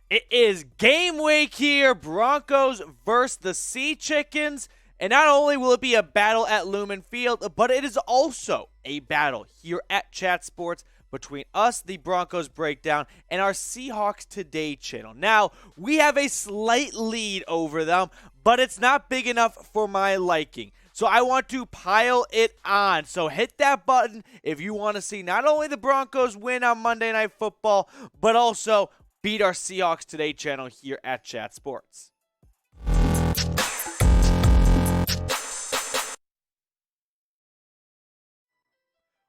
It is game week here, Broncos versus the Sea Chickens. And not only will it be a battle at Lumen Field, but it is also a battle here at Chat Sports between us, the Broncos Breakdown, and our Seahawks Today channel. Now, we have a slight lead over them, but it's not big enough for my liking. So I want to pile it on. So hit that button if you want to see not only the Broncos win on Monday Night Football, but also beat our Seahawks Today channel here at Chat Sports.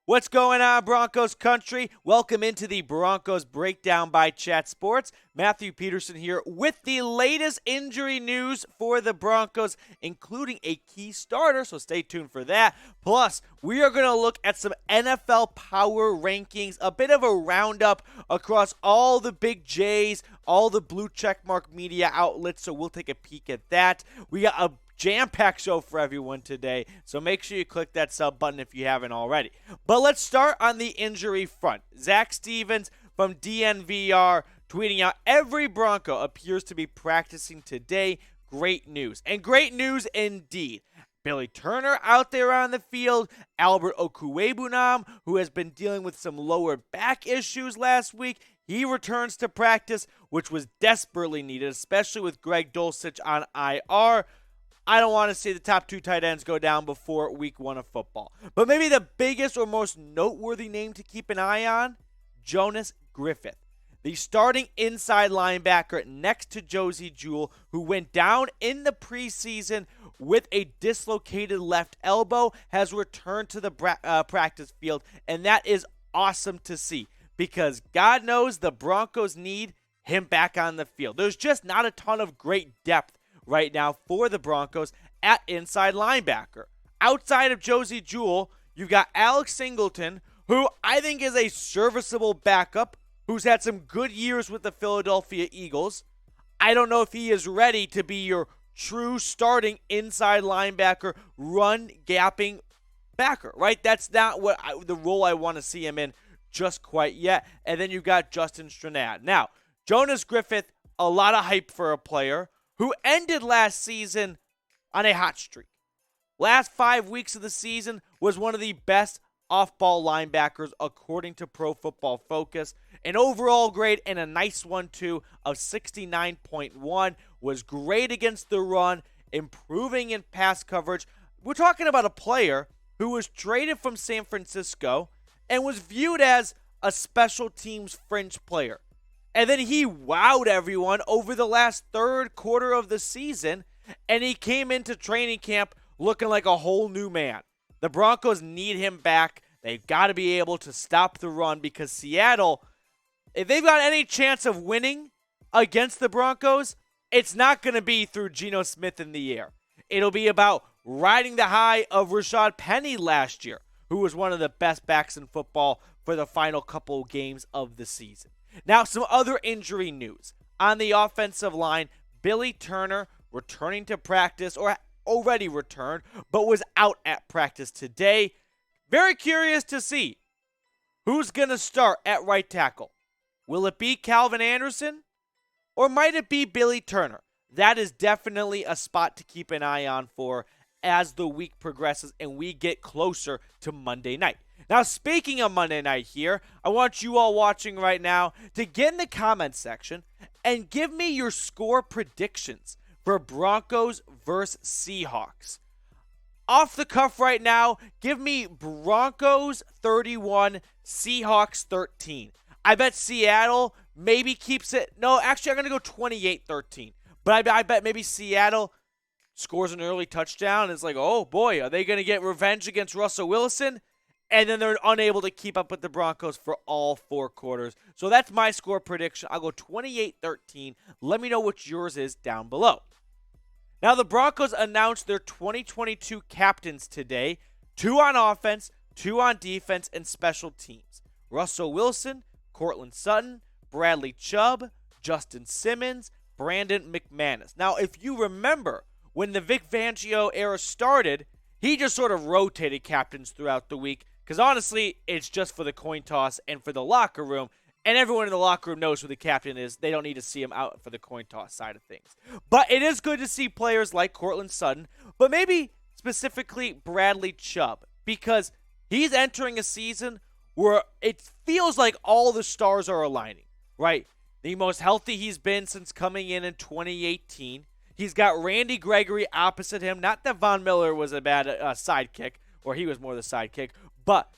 What's going on, Broncos country? Welcome into the Broncos Breakdown by Chat Sports. Matthew Peterson here with the latest injury news for the Broncos, including a key starter, so stay tuned for that. Plus, we are going to look at some NFL power rankings, a bit of a roundup across all the big J's, all the blue checkmark media outlets, so we'll take a peek at that. We got a jam-packed show for everyone today, so make sure you click that sub button if you haven't already. But let's start on the injury front. Zach Stevens from DNVR tweeting out, every Bronco appears to be practicing today. Great news. And great news indeed. Billy Turner out there on the field. Albert Okwuegbunam, who has been dealing with some lower back issues last week, he returns to practice, which was desperately needed, especially with Greg Dulcich on IR. I don't want to see the top two tight ends go down before week 1 of football. But maybe the biggest or most noteworthy name to keep an eye on, Jonas Griffith, the starting inside linebacker next to Josey Jewell, who went down in the preseason with a dislocated left elbow, has returned to the practice field, and that is awesome to see because God knows the Broncos need him back on the field. There's just not a ton of great depth right now for the Broncos at inside linebacker. Outside of Josey Jewell, you've got Alex Singleton, who I think is a serviceable backup, who's had some good years with the Philadelphia Eagles. I don't know if he is ready to be your true starting inside linebacker, run gapping backer, right? That's not what the role I want to see him in just quite yet. And then you've got Justin Strnad. Now, Jonas Griffith, a lot of hype for a player who ended last season on a hot streak. Last 5 weeks of the season was one of the best off-ball linebackers according to Pro Football Focus. An overall grade and a nice one too of 69.1. Was great against the run, improving in pass coverage. We're talking about a player who was traded from San Francisco and was viewed as a special teams fringe player. And then he wowed everyone over the last third quarter of the season, and he came into training camp looking like a whole new man. The Broncos need him back. They've got to be able to stop the run because Seattle, if they've got any chance of winning against the Broncos, it's not going to be through Geno Smith in the air. It'll be about riding the high of Rashad Penny last year, who was one of the best backs in football for the final couple games of the season. Now, some other injury news. On the offensive line, Billy Turner returning to practice, or already returned, but was out at practice today. Very curious to see who's going to start at right tackle. Will it be Calvin Anderson, or might it be Billy Turner? That is definitely a spot to keep an eye on for as the week progresses and we get closer to Monday night. Now, speaking of Monday night here, I want you all watching right now to get in the comments section and give me your score predictions for Broncos versus Seahawks. Off the cuff right now, give me Broncos 31, Seahawks 13. I bet Seattle maybe keeps it. No, actually, I'm going to go 28-13. But I bet maybe Seattle scores an early touchdown. And it's like, oh boy, are they going to get revenge against Russell Wilson? And then they're unable to keep up with the Broncos for all 4 quarters. So that's my score prediction. I'll go 28-13. Let me know what yours is down below. Now, the Broncos announced their 2022 captains today. 2 on offense, 2 on defense, and special teams. Russell Wilson, Courtland Sutton, Bradley Chubb, Justin Simmons, Brandon McManus. Now, if you remember, when the Vic Fangio era started, he just sort of rotated captains throughout the week because honestly, it's just for the coin toss and for the locker room. And everyone in the locker room knows who the captain is. They don't need to see him out for the coin toss side of things. But it is good to see players like Courtland Sutton, but maybe specifically Bradley Chubb, because he's entering a season where it feels like all the stars are aligning, right? The most healthy he's been since coming in 2018. He's got Randy Gregory opposite him. Not that Von Miller was a bad sidekick, or he was more the sidekick, but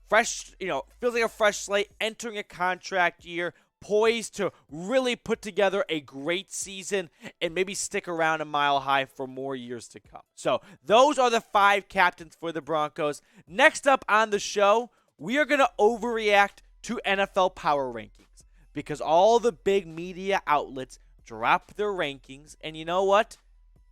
fresh, feels like a fresh slate, entering a contract year, poised to really put together a great season and maybe stick around a mile high for more years to come. So those are the 5 captains for the Broncos. Next up on the show, we are going to overreact to NFL power rankings because all the big media outlets drop their rankings, and you know what?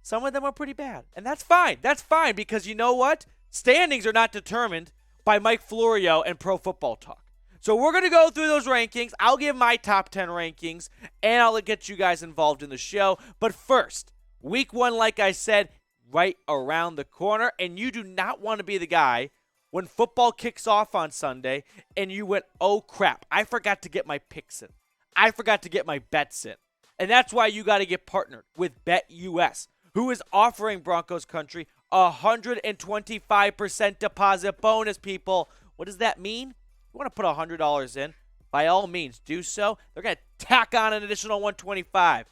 Some of them are pretty bad, and that's fine. That's fine because you know what? Standings are not determined by Mike Florio and Pro Football Talk. So we're going to go through those rankings. I'll give my top 10 rankings, and I'll get you guys involved in the show. But first, week 1, like I said, right around the corner, and you do not want to be the guy when football kicks off on Sunday and you went, oh crap, I forgot to get my picks in. I forgot to get my bets in. And that's why you got to get partnered with BetUS, who is offering Broncos Country 125% deposit bonus, people. What does that mean? You want to put $100 in? By all means, do so. They're going to tack on an additional $125.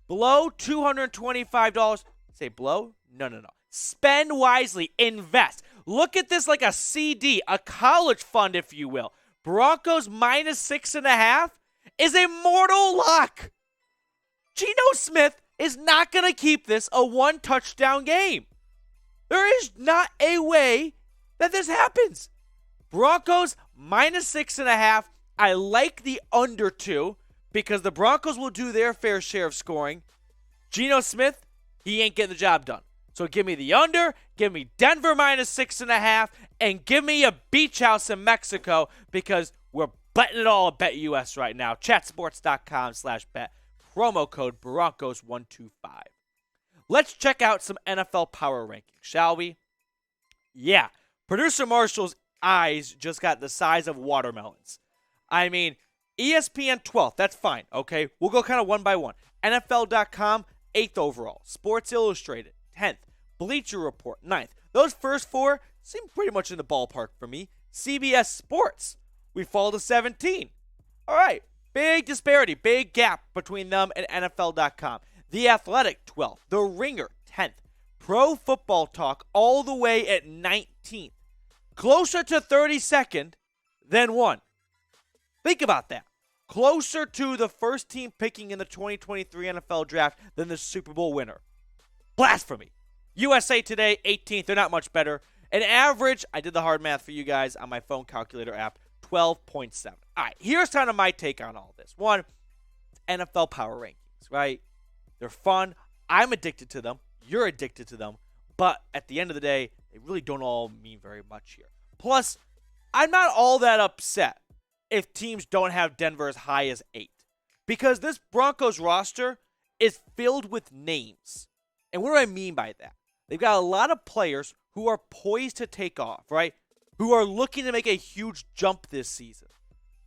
Below $225. Say below? No. Spend wisely. Invest. Look at this like a CD, a college fund, if you will. Broncos minus 6.5 is a mortal lock. Geno Smith is not going to keep this a 1-touchdown game. There is not a way that this happens. Broncos minus 6.5. I like the under 2 because the Broncos will do their fair share of scoring. Geno Smith, he ain't getting the job done. So give me the under, give me Denver minus 6.5, and give me a beach house in Mexico because we're betting it all at BetUS right now. Chatsports.com/bet. Promo code Broncos125. Let's check out some NFL power rankings, shall we? Yeah, producer Marshall's eyes just got the size of watermelons. I mean, ESPN 12th, that's fine, okay? We'll go kind of one by one. NFL.com, 8th overall. Sports Illustrated, 10th. Bleacher Report, 9th. Those first 4 seem pretty much in the ballpark for me. CBS Sports, we fall to 17. All right. Big disparity, big gap between them and NFL.com. The Athletic, 12th. The Ringer, 10th. Pro Football Talk, all the way at 19th. Closer to 32nd than 1. Think about that. Closer to the first team picking in the 2023 NFL Draft than the Super Bowl winner. Blasphemy. USA Today, 18th. They're not much better. An average, I did the hard math for you guys on my phone calculator app, 12.7. All right, here's kind of my take on all this. One, NFL power rankings, right? They're fun. I'm addicted to them. You're addicted to them. But at the end of the day, they really don't all mean very much here. Plus, I'm not all that upset if teams don't have Denver as high as 8. Because this Broncos roster is filled with names. And what do I mean by that? They've got a lot of players who are poised to take off, right? Who are looking to make a huge jump this season.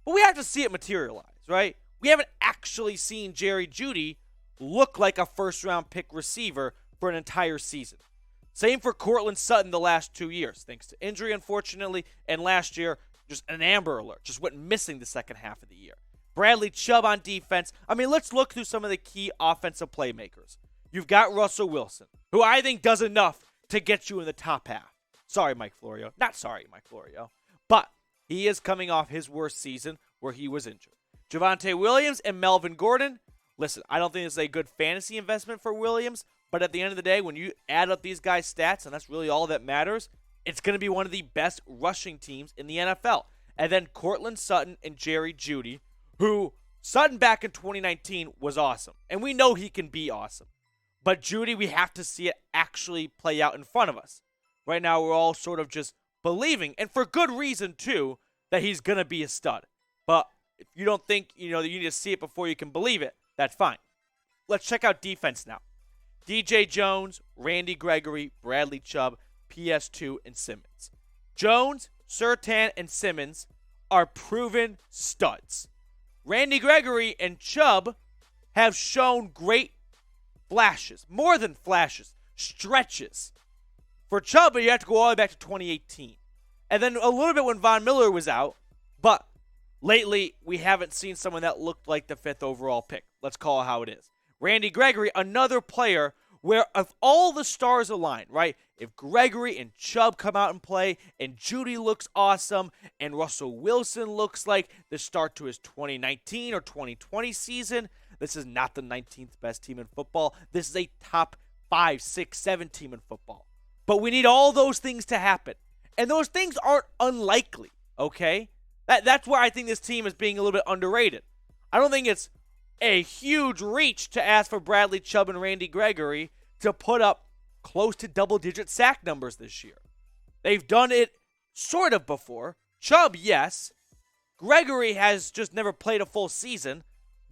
But we have to see it materialize, right? We haven't actually seen Jerry Jeudy look like a first-round pick receiver for an entire season. Same for Courtland Sutton the last 2 years, thanks to injury, unfortunately, and last year, just an Amber Alert, just went missing the second half of the year. Bradley Chubb on defense. I mean, let's look through some of the key offensive playmakers. You've got Russell Wilson, who I think does enough to get you in the top half. Sorry, Mike Florio. Not sorry, Mike Florio. But he is coming off his worst season where he was injured. Javonte Williams and Melvin Gordon. Listen, I don't think this is a good fantasy investment for Williams, but at the end of the day, when you add up these guys' stats, and that's really all that matters, it's going to be one of the best rushing teams in the NFL. And then Courtland Sutton and Jerry Jeudy, who Sutton back in 2019 was awesome. And we know he can be awesome. But Jeudy, we have to see it actually play out in front of us. Right now, we're all sort of just believing, and for good reason, too, that he's going to be a stud. But if you don't think, that you need to see it before you can believe it, that's fine. Let's check out defense now. DJ Jones, Randy Gregory, Bradley Chubb, PS2, and Simmons. Jones, Surtain, and Simmons are proven studs. Randy Gregory and Chubb have shown great flashes, more than flashes, stretches. For Chubb, you have to go all the way back to 2018. And then a little bit when Von Miller was out, but lately we haven't seen someone that looked like the 5th overall pick. Let's call it how it is. Randy Gregory, another player where if all the stars align, right? If Gregory and Chubb come out and play, and Judy looks awesome, and Russell Wilson looks like the start to his 2019 or 2020 season, this is not the 19th best team in football. This is a top 5, 6, 7 team in football. But we need all those things to happen. And those things aren't unlikely, okay? That's where I think this team is being a little bit underrated. I don't think it's a huge reach to ask for Bradley Chubb and Randy Gregory to put up close to double-digit sack numbers this year. They've done it sort of before. Chubb, yes. Gregory has just never played a full season,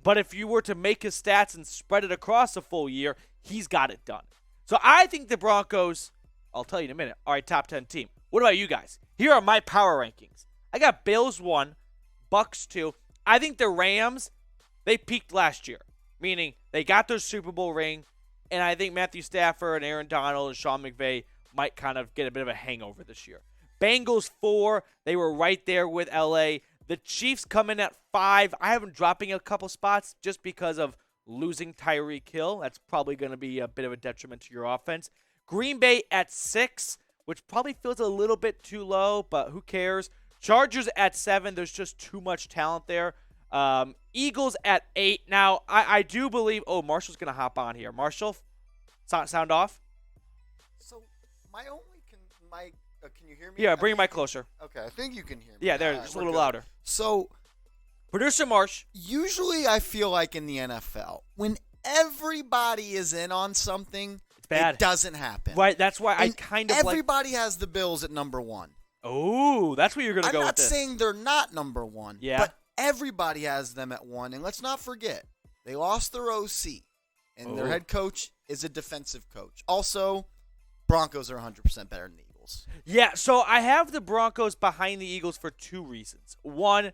but if you were to make his stats and spread it across a full year, he's got it done. So I think the Broncos, I'll tell you in a minute, are a top 10 team. What about you guys? Here are my power rankings. I got Bills 1, Bucks 2. I think the Rams, they peaked last year, meaning they got their Super Bowl ring, and I think Matthew Stafford and Aaron Donald and Sean McVay might kind of get a bit of a hangover this year. Bengals 4, they were right there with LA. The Chiefs come in at 5. I have them dropping a couple spots just because of losing Tyreek Hill. That's probably going to be a bit of a detriment to your offense. Green Bay at 6, which probably feels a little bit too low, but who cares? Chargers at 7. There's just too much talent there. Eagles at 8. Now, I do believe... Oh, Marshall's going to hop on here. Marshall, sound off? So, can you hear me? Yeah, bring your mic closer. Okay, I think you can hear me. Yeah, there, just a little louder. So, Producer Marsh. Usually I feel like in the NFL, when everybody is in on something, it's bad. It doesn't happen. Right, that's why I kind of everybody has the Bills at number 1. Oh, that's where you're going to go with this. I'm not saying they're not number 1, but everybody has them at 1. And let's not forget, they lost their OC, and their head coach is a defensive coach. Also, Broncos are 100% better than the Eagles. Yeah, so I have the Broncos behind the Eagles for 2 reasons. One,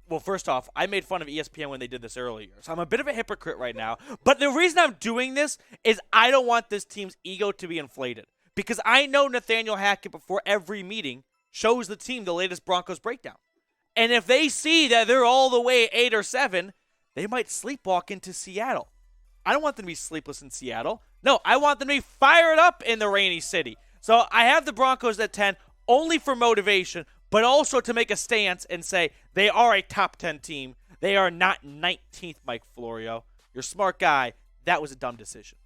well, first off, I made fun of ESPN when they did this earlier, so I'm a bit of a hypocrite right now. But the reason I'm doing this is I don't want this team's ego to be inflated. Because I know Nathaniel Hackett, before every meeting, shows the team the latest Broncos breakdown. And if they see that they're all the way at 8 or 7, they might sleepwalk into Seattle. I don't want them to be sleepless in Seattle. No, I want them to be fired up in the rainy city. So I have the Broncos at 10 only for motivation, but also to make a stance and say they are a top 10 team. They are not 19th, Mike Florio. You're a smart guy. That was a dumb decision.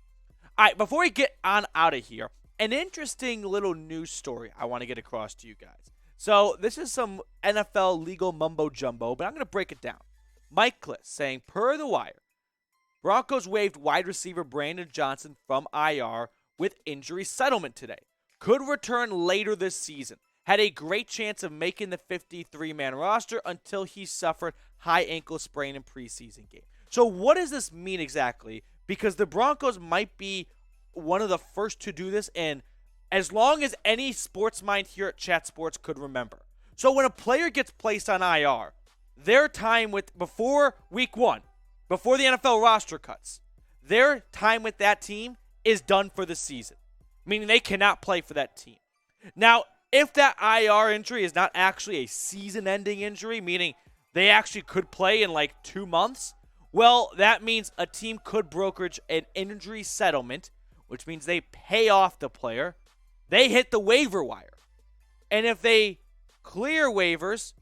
All right, before we get on out of here, an interesting little news story I want to get across to you guys. So this is some NFL legal mumbo-jumbo, but I'm going to break it down. Mike Kliss saying, per The Wire, Broncos waived wide receiver Brandon Johnson from IR with injury settlement today. Could return later this season. Had a great chance of making the 53-man roster until he suffered high ankle sprain in preseason game. So what does this mean exactly? Because the Broncos might be one of the first to do this, and as long as any sports mind here at Chat Sports could remember. So when a player gets placed on IR, their time before week 1, before the NFL roster cuts, their time with that team is done for the season, meaning they cannot play for that team. Now, if that IR injury is not actually a season-ending injury, meaning they actually could play in like 2 months, well, that means a team could brokerage an injury settlement, which means they pay off the player. They hit the waiver wire. And if they clear waivers,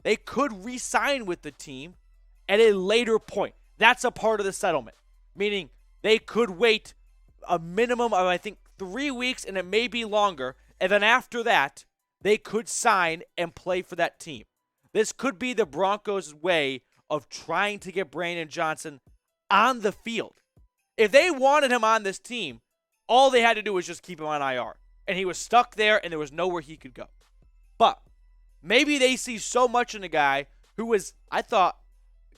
they could re-sign with the team at a later point. That's a part of the settlement, meaning they could wait a minimum of, I think, 3 weeks, and it may be longer. And then after that, they could sign and play for that team. This could be the Broncos' way of trying to get Brandon Johnson on the field. If they wanted him on this team, all they had to do was just keep him on IR. And he was stuck there, and there was nowhere he could go. But maybe they see so much in a guy who was, I thought,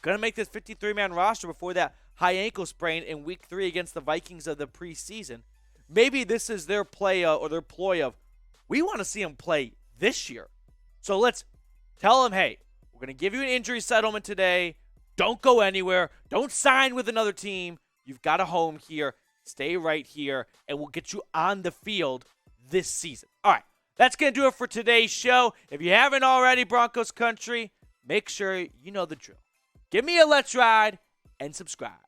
going to make this 53-man roster before that high ankle sprain in week 3 against the Vikings of the preseason. Maybe this is their play or their ploy of, we want to see him play this year. So let's tell him, hey, we're going to give you an injury settlement today. Don't go anywhere. Don't sign with another team. You've got a home here. Stay right here, and we'll get you on the field this season. All right, that's going to do it for today's show. If you haven't already, Broncos Country, make sure you know the drill. Give me a let's ride and subscribe.